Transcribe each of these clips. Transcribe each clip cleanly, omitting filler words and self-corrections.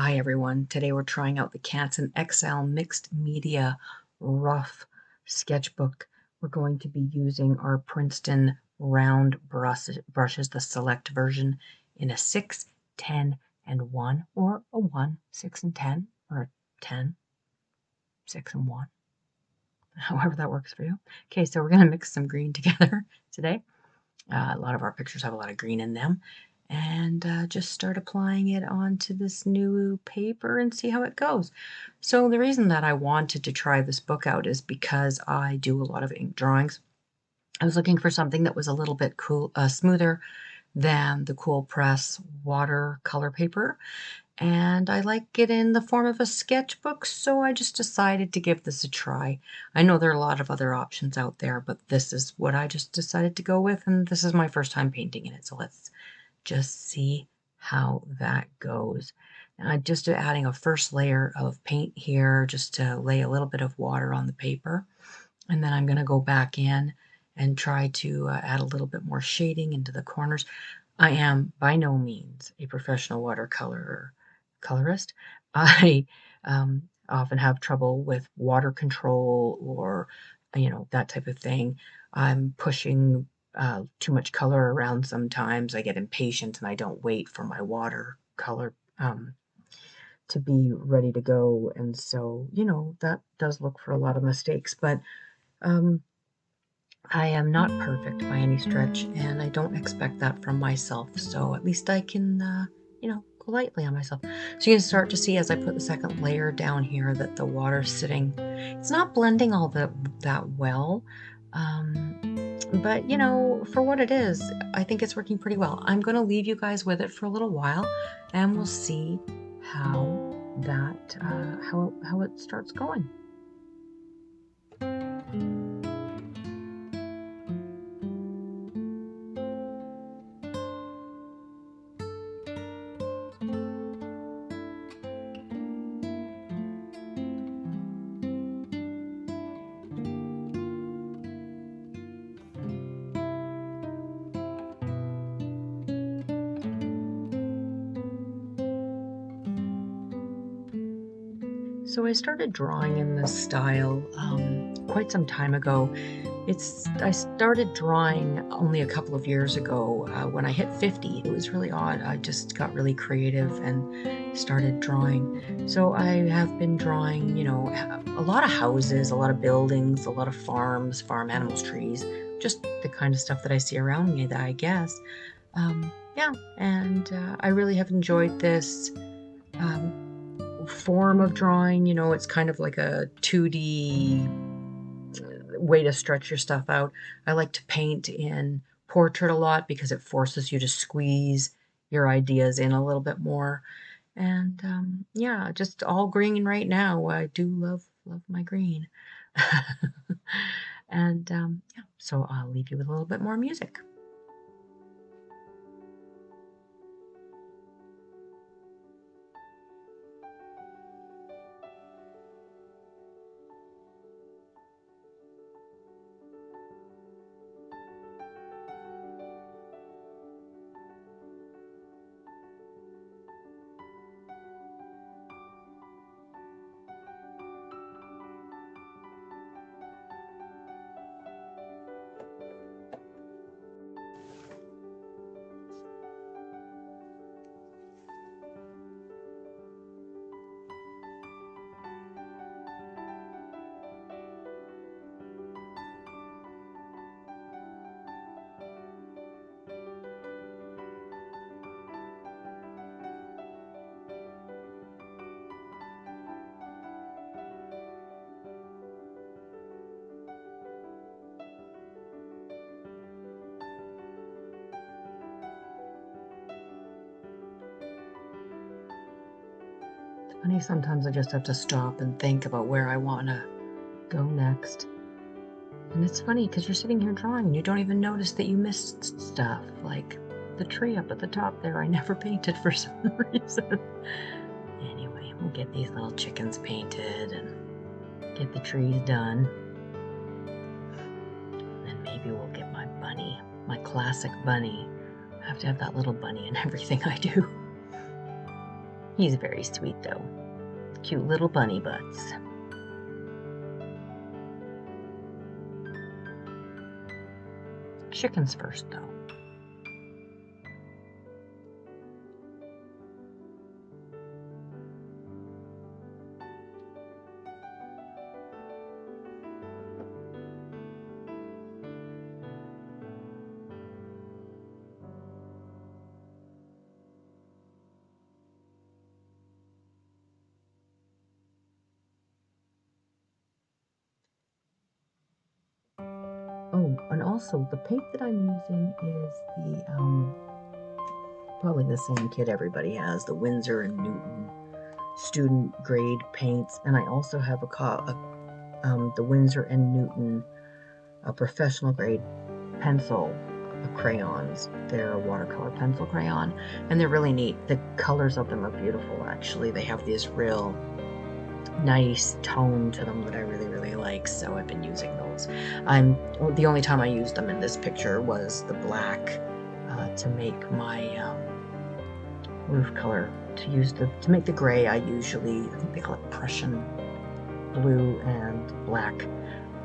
Hi everyone. Today we're trying out the Canson XL Mixed Media Rough Sketchbook. We're going to be using our Princeton round brushes, the select version, in a 6, 10, and 1, or a 1, 6, and 10, or a 10, 6, and 1, however that works for you. Okay, so we're going to mix some green together today. A lot of our pictures have a lot of green in them. And just start applying it onto this new paper and see how it goes. So the reason that I wanted to try this book out is because I do a lot of ink drawings. I was looking for something that was a little bit smoother than the Cool Press watercolor paper. And I like it in the form of a sketchbook, so I just decided to give this a try. I know there are a lot of other options out there, but this is what I just decided to go with, and this is my first time painting in it, so let's just see how that goes. Just adding a first layer of paint here just to lay a little bit of water on the paper, and then I'm going to go back in and try to add a little bit more shading into the corners. I am by no means a professional watercolor colorist. I often have trouble with water control or, that type of thing. I'm pushing too much color around sometimes. I get impatient and I don't wait for my watercolor to be ready to go. And so, that does look for a lot of mistakes. But um, I am not perfect by any stretch, and I don't expect that from myself. So at least I can, go lightly on myself. So you can start to see as I put the second layer down here that the water's sitting. It's not blending all that well, but for what it is, I think it's working pretty well. I'm going to leave you guys with it for a little while, and we'll see how how it starts going. So I started drawing in this style quite some time ago. I started drawing only a couple of years ago. When I hit 50, it was really odd. I just got really creative and started drawing. So I have been drawing, a lot of houses, a lot of buildings, a lot of farms, farm animals, trees, just the kind of stuff that I see around me, that I guess. Yeah, and I really have enjoyed this. Um, Form of drawing. It's kind of like a 2D way to stretch your stuff out. I like to paint in portrait a lot because it forces you to squeeze your ideas in a little bit more. And yeah, just all green right now. I do love my green. And yeah, so I'll leave you with a little bit more music. Funny, sometimes I just have to stop and think about where I want to go next. And it's funny because you're sitting here drawing and you don't even notice that you missed stuff, like the tree up at the top there I never painted for some reason. Anyway, we'll get these little chickens painted and get the trees done. And maybe we'll get my bunny, my classic bunny. I have to have that little bunny in everything I do. He's very sweet though. Cute little bunny butts. Chickens first though. Oh, and also the paint that I'm using is the probably the same kit everybody has, the Winsor and Newton student grade paints, and I also have the Winsor and Newton professional grade pencil crayons. They're a watercolor pencil crayon, and they're really neat. The colors of them are beautiful, actually. They have this real nice tone to them that I really, really like, so I've been using those. The only time I used them in this picture was the black to make my roof color. To make the gray, I think they call it Prussian blue and black,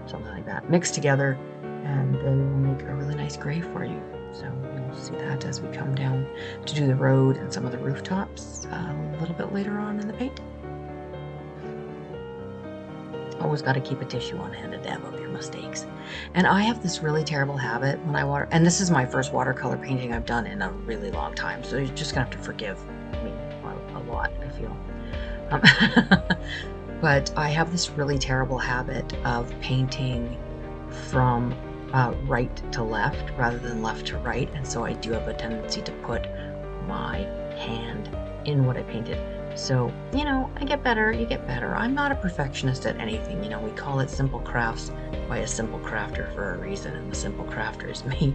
something like that, mixed together, and they will make a really nice gray for you. So you'll see that as we come down to do the road and some of the rooftops a little bit later on in the paint. Always got to keep a tissue on hand to dab up your mistakes. And I have this really terrible habit when I and this is my first watercolor painting I've done in a really long time, so you're just gonna have to forgive me a lot, I feel. But I have this really terrible habit of painting from right to left rather than left to right, and so I do have a tendency to put my hand in what I painted. So, I get better, you get better. I'm not a perfectionist at anything. We call it simple crafts by a simple crafter for a reason, and the simple crafter is me.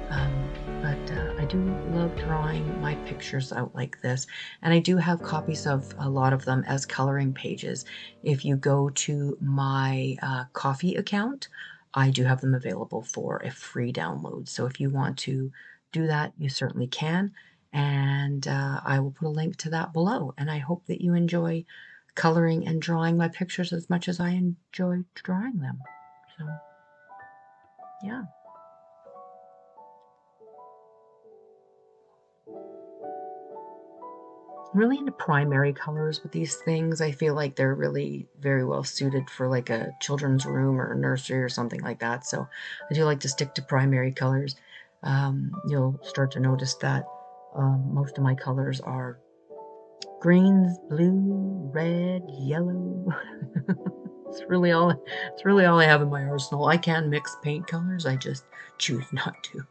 But I do love drawing my pictures out like this, and I do have copies of a lot of them as coloring pages. If you go to my Ko-fi account, I do have them available for a free download. So if you want to do that, you certainly can, and I will put a link to that below. And I hope that you enjoy coloring and drawing my pictures as much as I enjoy drawing them. So, yeah. Really into primary colors with these things. I feel like they're really very well suited for like a children's room or a nursery or something like that. So I do like to stick to primary colors. You'll start to notice that most of my colors are greens, blue, red, yellow. It's really all I have in my arsenal. I can mix paint colors, I just choose not to.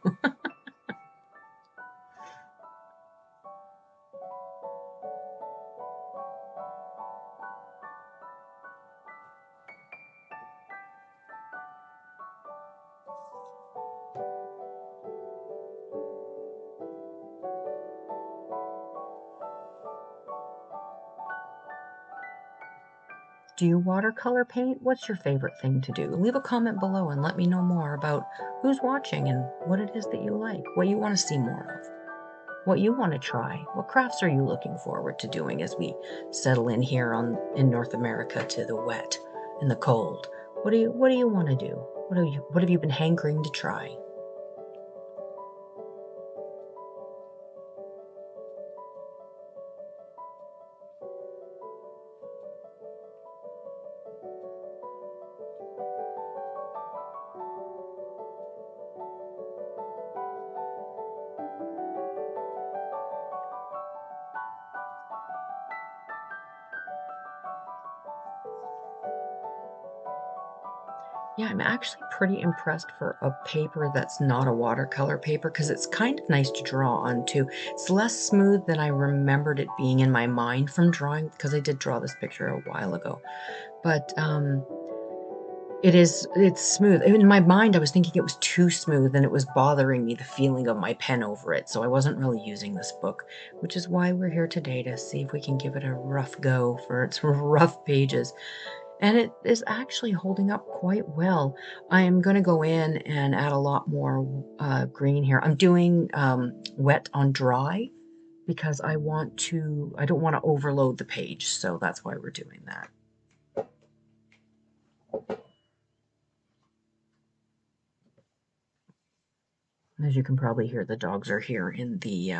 Do you watercolor paint? What's your favorite thing to do? Leave a comment below and let me know more about who's watching and what it is that you like, what you want to see more of, what you want to try. What crafts are you looking forward to doing as we settle in here in North America to the wet and the cold? What do you want to do? What have you been hankering to try? Yeah, I'm actually pretty impressed for a paper that's not a watercolor paper because it's kind of nice to draw on too. It's less smooth than I remembered it being in my mind from drawing, because I did draw this picture a while ago. But it's smooth. In my mind, I was thinking it was too smooth and it was bothering me, the feeling of my pen over it. So I wasn't really using this book, which is why we're here today, to see if we can give it a rough go for its rough pages. And it is actually holding up quite well. I am going to go in and add a lot more green here. I'm doing wet on dry because I don't want to overload the page, so that's why we're doing that. As you can probably hear, the dogs are here in the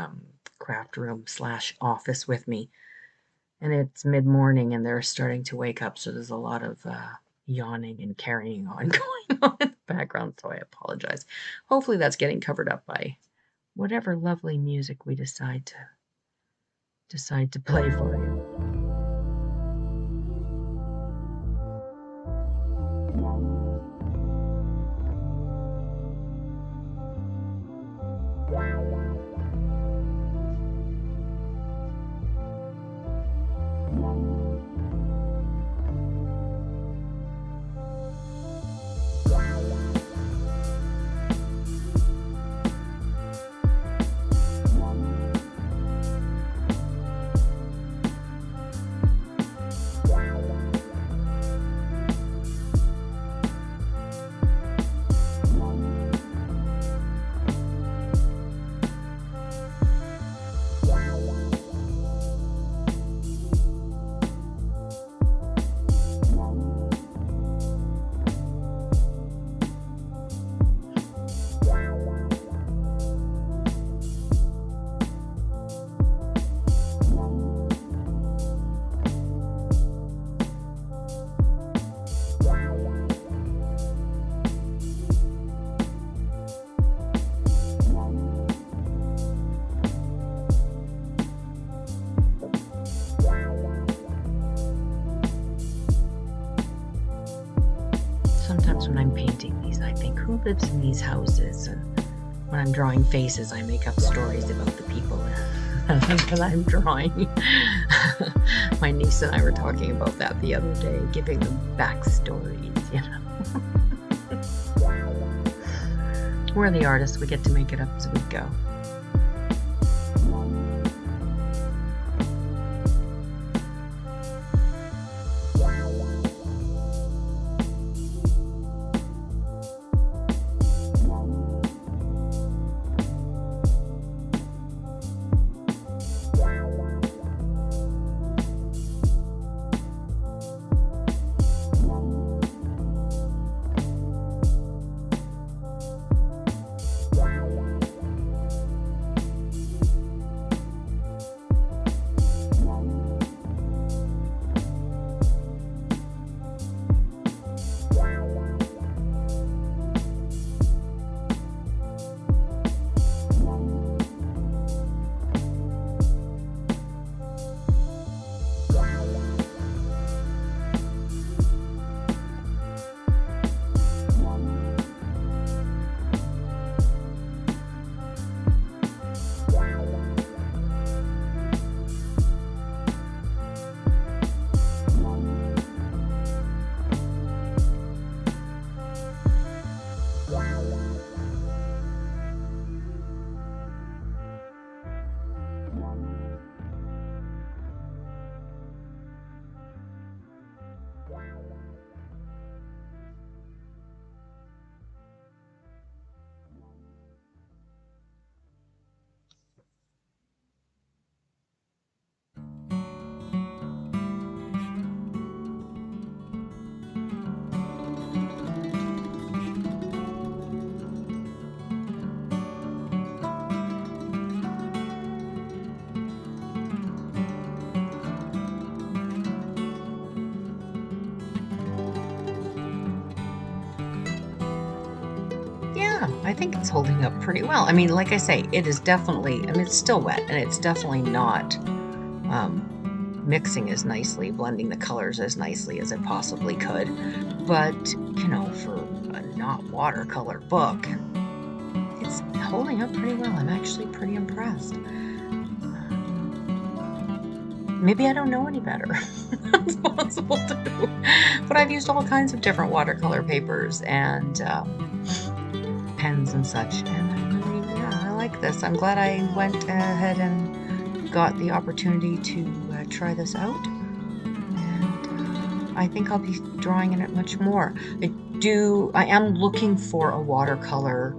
craft room / office with me, and it's mid-morning and they're starting to wake up, so there's a lot of yawning and carrying on going on in the background, so I apologize. Hopefully that's getting covered up by whatever lovely music we decide to play for you. Sometimes when I'm painting these, I think, who lives in these houses? And when I'm drawing faces, I make up stories about the people that I'm drawing. My niece and I were talking about that the other day, giving them backstories, you know. We're the artists, we get to make it up as we go. I think it's holding up pretty well. I mean, like I say, it is definitely, I mean, it's still wet and it's definitely not mixing as nicely, blending the colors as nicely as it possibly could. But, you know, for a not watercolor book, it's holding up pretty well. I'm actually pretty impressed. Maybe I don't know any better. That's possible too. But I've used all kinds of different watercolor papers and pens and such, and I like this. I'm glad I went ahead and got the opportunity to try this out, and I think I'll be drawing in it much more. I am looking for a watercolor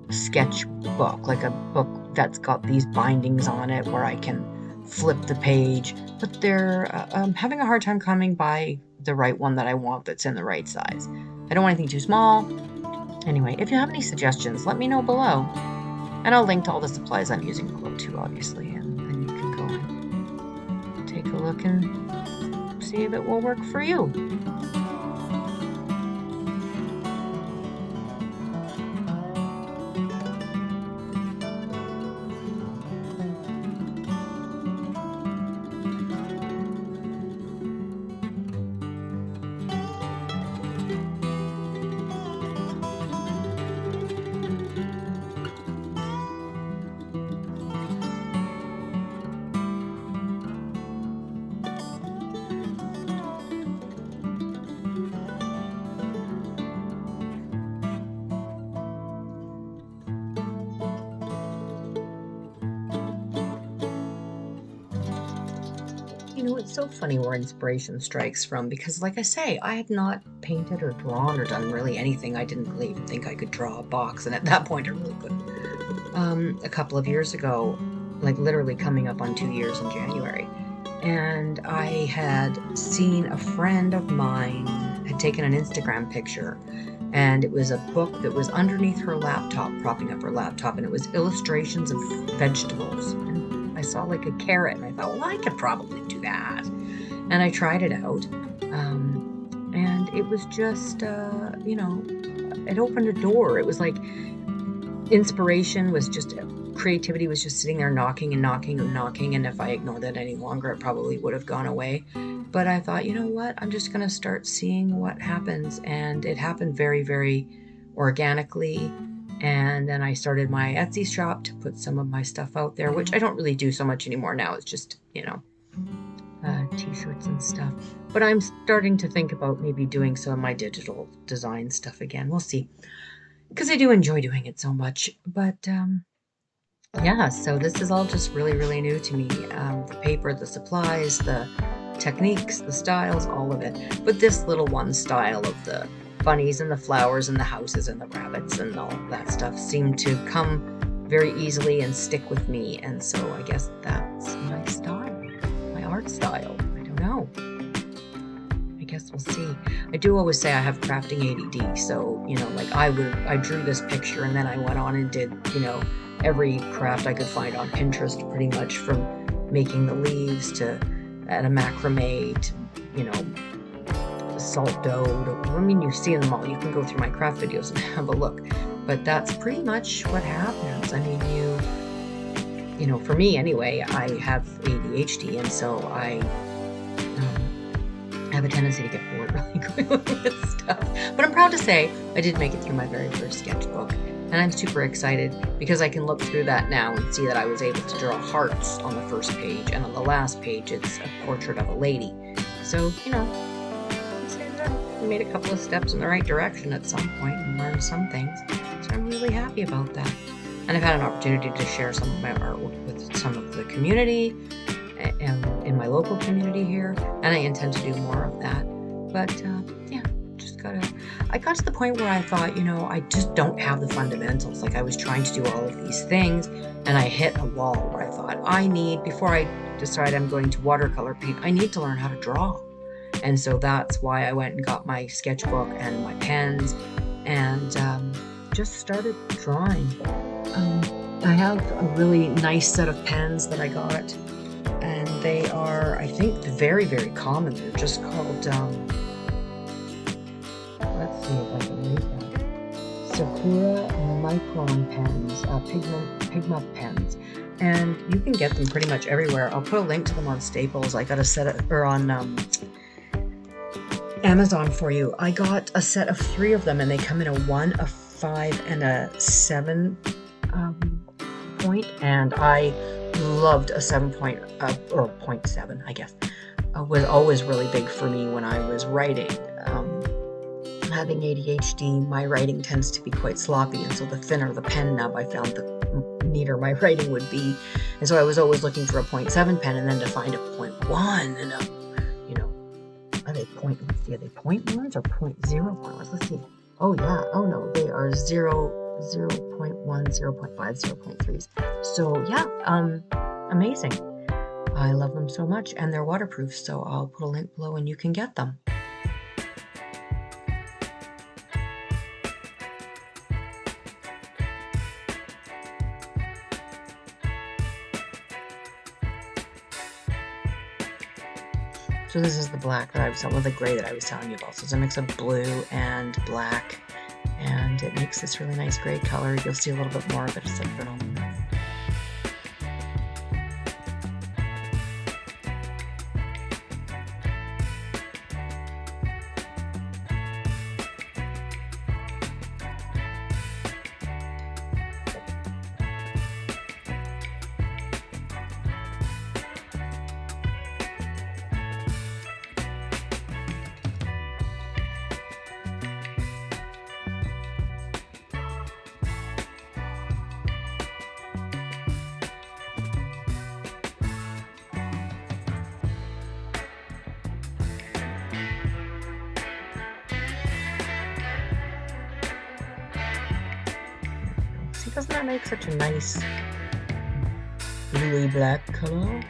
sketchbook, like a book that's got these bindings on it where I can flip the page, but they're having a hard time coming by the right one that I want that's in the right size. I don't want anything too small. Anyway, if you have any suggestions, let me know below. And I'll link to all the supplies I'm using below too, obviously, and then you can go and take a look and see if it will work for you. You know, it's so funny where inspiration strikes from because, like I say, I had not painted or drawn or done really anything. I didn't really even think I could draw a box, and at that point, I really couldn't. A couple of years ago, like literally coming up on 2 years in January, and I had seen a friend of mine had taken an Instagram picture, and it was a book that was underneath her laptop, propping up her laptop, and it was illustrations of vegetables. And I saw like a carrot, and I thought, well, I could probably do that. And I tried it out, and it was just, it opened a door. It was like inspiration was just, creativity was just sitting there knocking and knocking and knocking, and if I ignored it any longer, it probably would have gone away. But I thought, you know what, I'm just going to start seeing what happens, and it happened very, very organically. And then I started my Etsy shop to put some of my stuff out there, which I don't really do so much anymore now. It's just, t-shirts and stuff. But I'm starting to think about maybe doing some of my digital design stuff again. We'll see, because I do enjoy doing it so much. But yeah, so this is all just really, really new to me. The paper, the supplies, the techniques, the styles, all of it. But this little one style of the bunnies and the flowers and the houses and the rabbits and all that stuff seemed to come very easily and stick with me. And so I guess that's my style, my art style. I don't know. I guess we'll see. I do always say I have crafting ADD. So, I drew this picture and then I went on and did, every craft I could find on Pinterest, pretty much, from making the leaves to a macrame to, salt dough. You see them all. You can go through my craft videos and have a look. But that's pretty much what happens. I mean, for me anyway, I have ADHD, and so I have a tendency to get bored really quickly with stuff. But I'm proud to say I did make it through my very first sketchbook. And I'm super excited because I can look through that now and see that I was able to draw hearts on the first page, and on the last page it's a portrait of a lady. So, I made a couple of steps in the right direction at some point and learned some things. So I'm really happy about that. And I've had an opportunity to share some of my artwork with some of the community and in my local community here, and I intend to do more of that. But I got to the point where I thought, I just don't have the fundamentals. Like, I was trying to do all of these things, and I hit a wall where I thought, before I decide I'm going to watercolor paint, I need to learn how to draw. And so that's why I went and got my sketchbook and my pens and just started drawing. I have a really nice set of pens that I got, and they are, I think, very, very common. They're just called, let's see if I can read that. Sakura Micron pens, Pigma pens. And you can get them pretty much everywhere. I'll put a link to them on Staples. I got a set of, or on Amazon for you. I got a set of 3 of them, and they come in a 1, a 5, and a 7 point. And I loved a 7 point, or 0.7, I guess. Was always really big for me when I was writing. Having ADHD, my writing tends to be quite sloppy, and so the thinner the pen nub, I found the neater my writing would be. And so I was always looking for a 0.7 pen, and then to find a 0.1 and are they 0.1s or 0.01s? Let's see. Oh yeah. Oh no, they are 0. 0.1, 0.5, 0.3s. So yeah, amazing. I love them so much, and they're waterproof, so I'll put a link below and you can get them. So this is the black that I was telling you, the gray that I was telling you about. So it's a mix of blue and black, and it makes this really nice gray color. You'll see a little bit more of it as I put it on. See, doesn't that make such a nice bluey black color?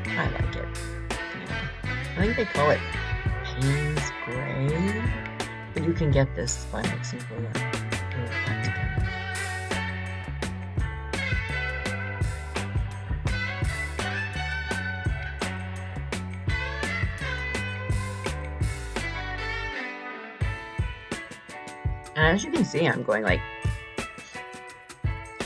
I like it. Yeah. I think they call it Payne's Gray, but you can get this by mixing blue and black together. And as you can see, I'm going like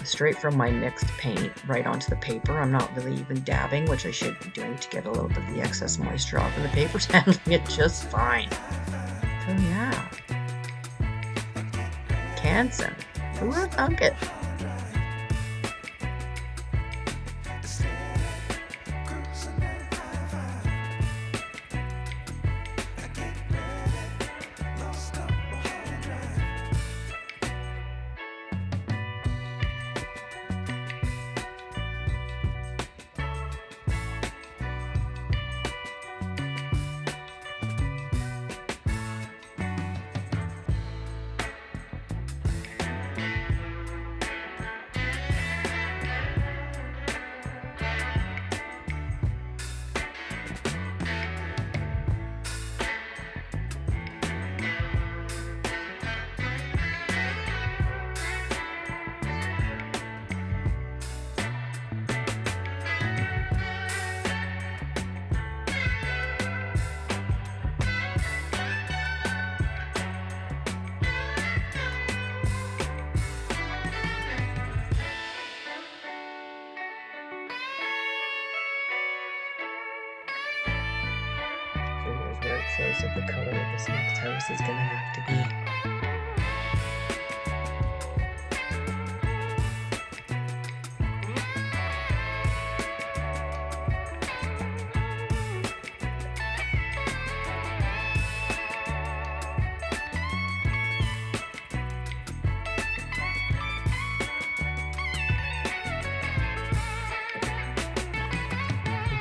straight from my mixed paint right onto the paper. I'm not really even dabbing, which I should be doing to get a little bit of the excess moisture off, and the paper's handling it just fine. So yeah. Canson. Who would have thunk it? Where it says that the color of this next house is going to have to be.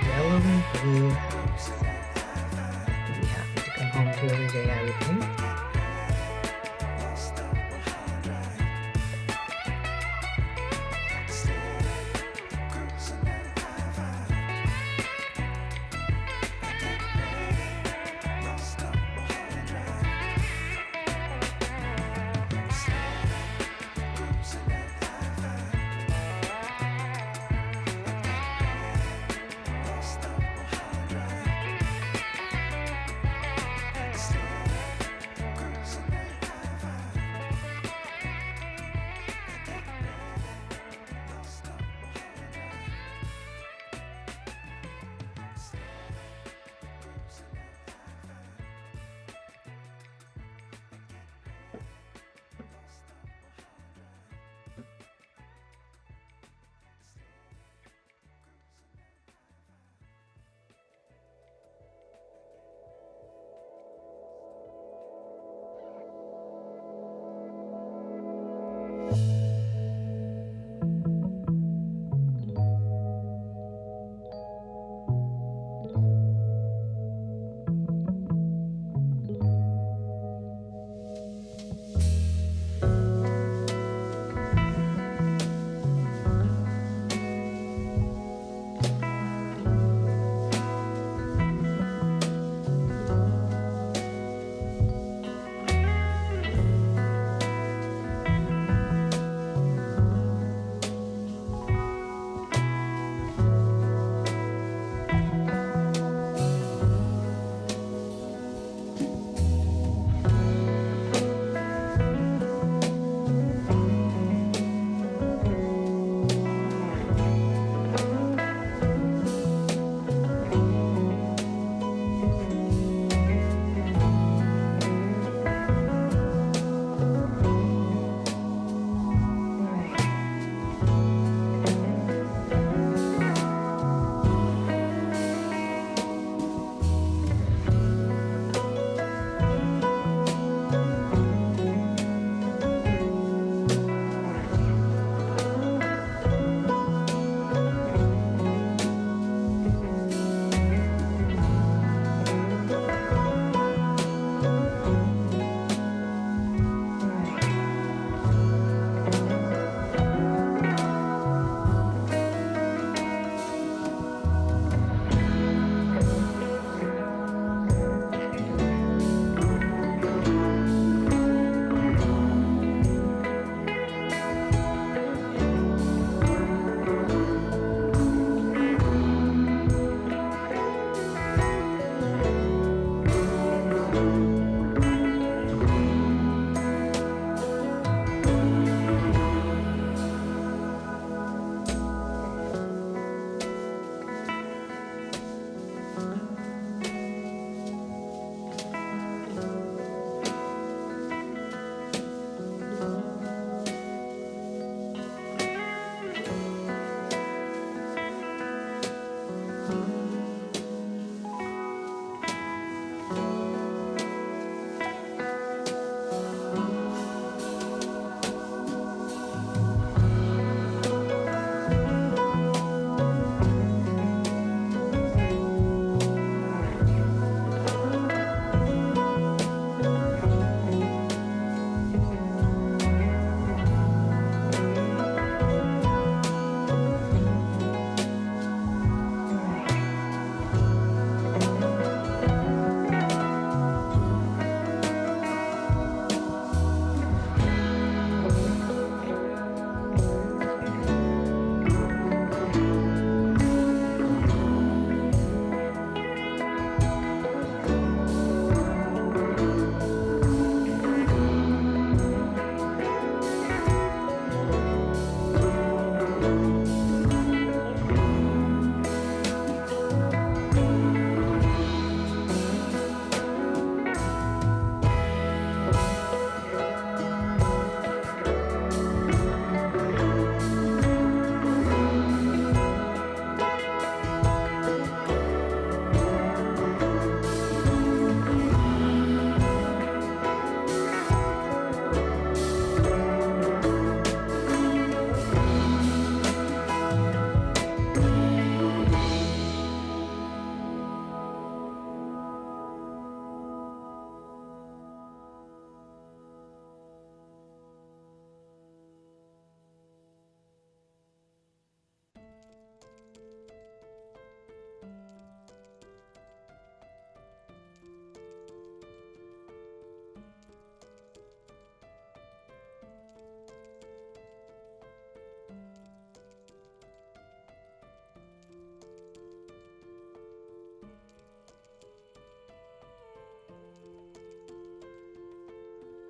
Yellow and blue house. Be happy to come home to every day, I would think.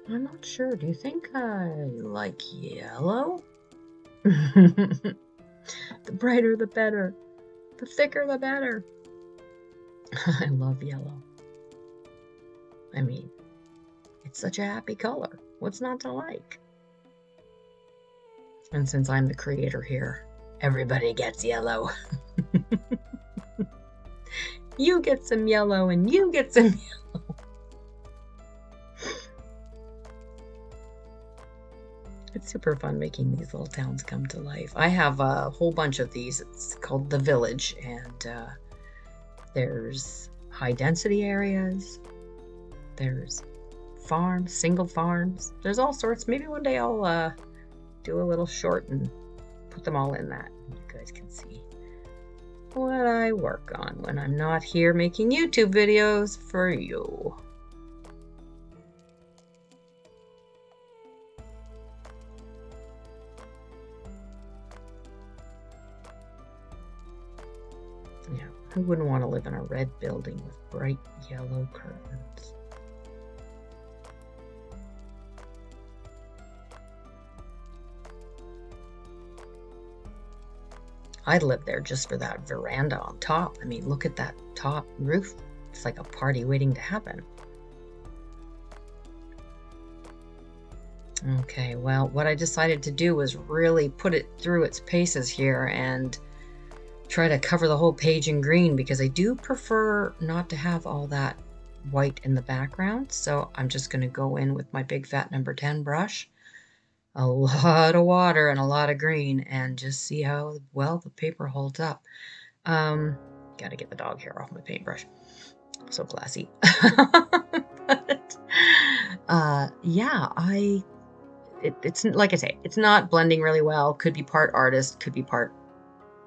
I'm not sure. Do you think I like yellow? The brighter the better. The thicker the better. I love yellow. I mean, it's such a happy color. What's not to like? And since I'm the creator here, everybody gets yellow. You get some yellow and you get some yellow. It's super fun making these little towns come to life. I have a whole bunch of these. It's called The Village, and there's high density areas. There's farms, single farms. There's all sorts. Maybe one day I'll do a little short and put them all in that. You guys can see what I work on when I'm not here making YouTube videos for you. Yeah, who wouldn't want to live in a red building with bright yellow curtains? I'd live there just for that veranda on top. I mean, look at that top roof. It's like a party waiting to happen. Okay, well, what I decided to do was really put it through its paces here and try to cover the whole page in green, because I do prefer not to have all that white in the background. So I'm just going to go in with my big fat number 10 brush, a lot of water and a lot of green, and just see how well the paper holds up. Gotta get the dog hair off my paintbrush. So classy. But, yeah, it's like I say, it's not blending really well. Could be part artist, could be part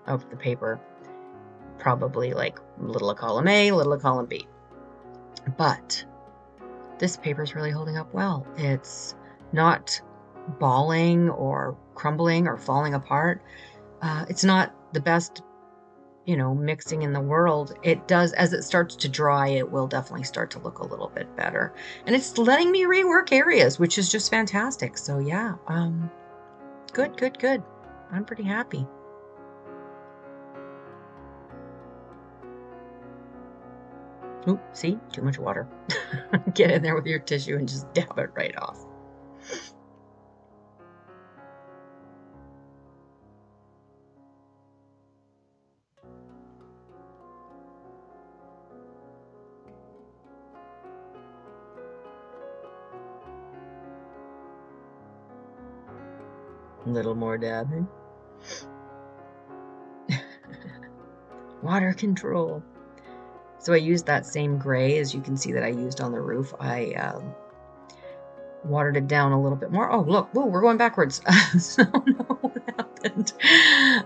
of the paper. Probably like little of column A, little of column B. But this paper is really holding up well. It's not balling or crumbling or falling apart. It's not the best, mixing in the world. It does, as it starts to dry, it will definitely start to look a little bit better. And it's letting me rework areas, which is just fantastic. So yeah, good. I'm pretty happy. Oop, see, too much water. Get in there with your tissue and just dab it right off. A little more dabbing. Water control. So I used that same gray, as you can see, that I used on the roof. I watered it down a little bit more. Oh, look, whoa, we're going backwards. So no, what happened?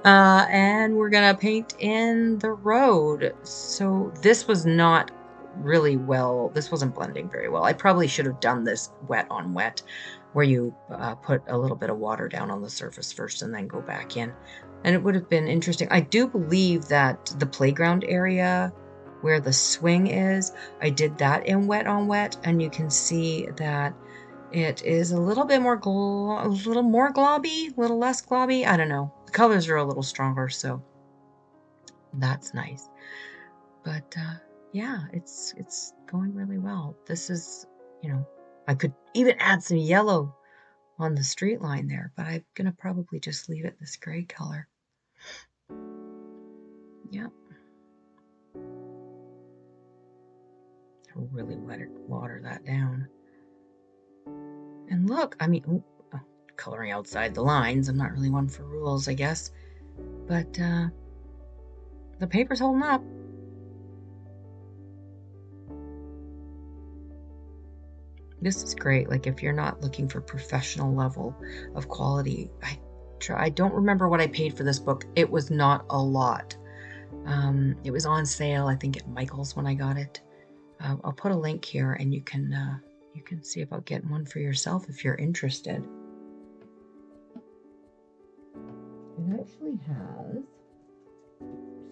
And we're gonna paint in the road. So this was not really well, this wasn't blending very well. I probably should have done this wet on wet, where you put a little bit of water down on the surface first and then go back in. And it would have been interesting. I do believe that the playground area where the swing is, I did that in wet on wet, and you can see that it is a little bit more a little more globby, a little less globby. I don't know. The colors are a little stronger, so that's nice. But yeah, it's going really well. This is, I could even add some yellow on the street line there, but I'm gonna probably just leave it this gray color. Yep. Really water that down. And look, I mean, coloring outside the lines. I'm not really one for rules, I guess. But the paper's holding up. This is great. Like, if you're not looking for professional level of quality, I don't remember what I paid for this book. It was not a lot. It was on sale, I think, at Michael's when I got it. I'll put a link here, and you can see about getting one for yourself if you're interested. It actually has,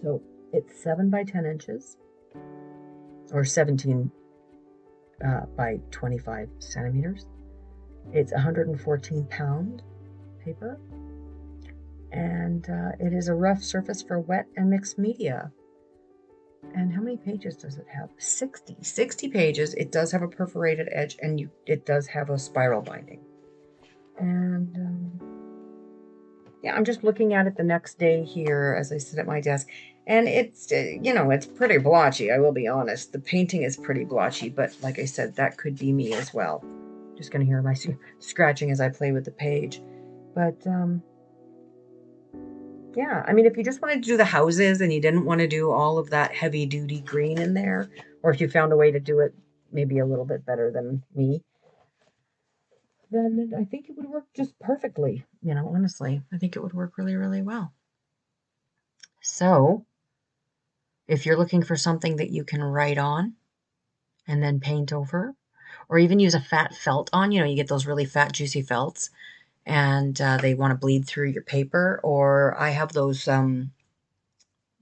so it's 7 by 10 inches, or 17 by 25 centimeters. It's 114-pound paper, and it is a rough surface for wet and mixed media. And how many pages does it have? 60 pages. It does have a perforated edge, and it does have a spiral binding. And yeah, I'm just looking at it the next day here as I sit at my desk, and it's, it's pretty blotchy, I will be honest. The painting is pretty blotchy, but like I said, that could be me as well. Just gonna hear my scratching as I play with the page. But yeah, I mean, if you just wanted to do the houses and you didn't want to do all of that heavy duty green in there, or if you found a way to do it maybe a little bit better than me, then I think it would work just perfectly. Honestly, I think it would work really, really well. So if you're looking for something that you can write on and then paint over, or even use a fat felt on, you get those really fat, juicy felts, and they want to bleed through your paper, or I have those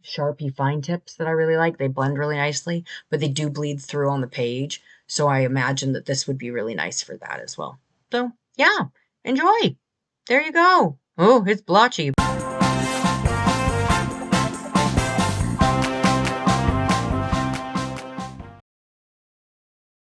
Sharpie fine tips that I really like. They blend really nicely, but they do bleed through on the page. So I imagine that this would be really nice for that as well. So yeah, enjoy. There you go. Oh, it's blotchy.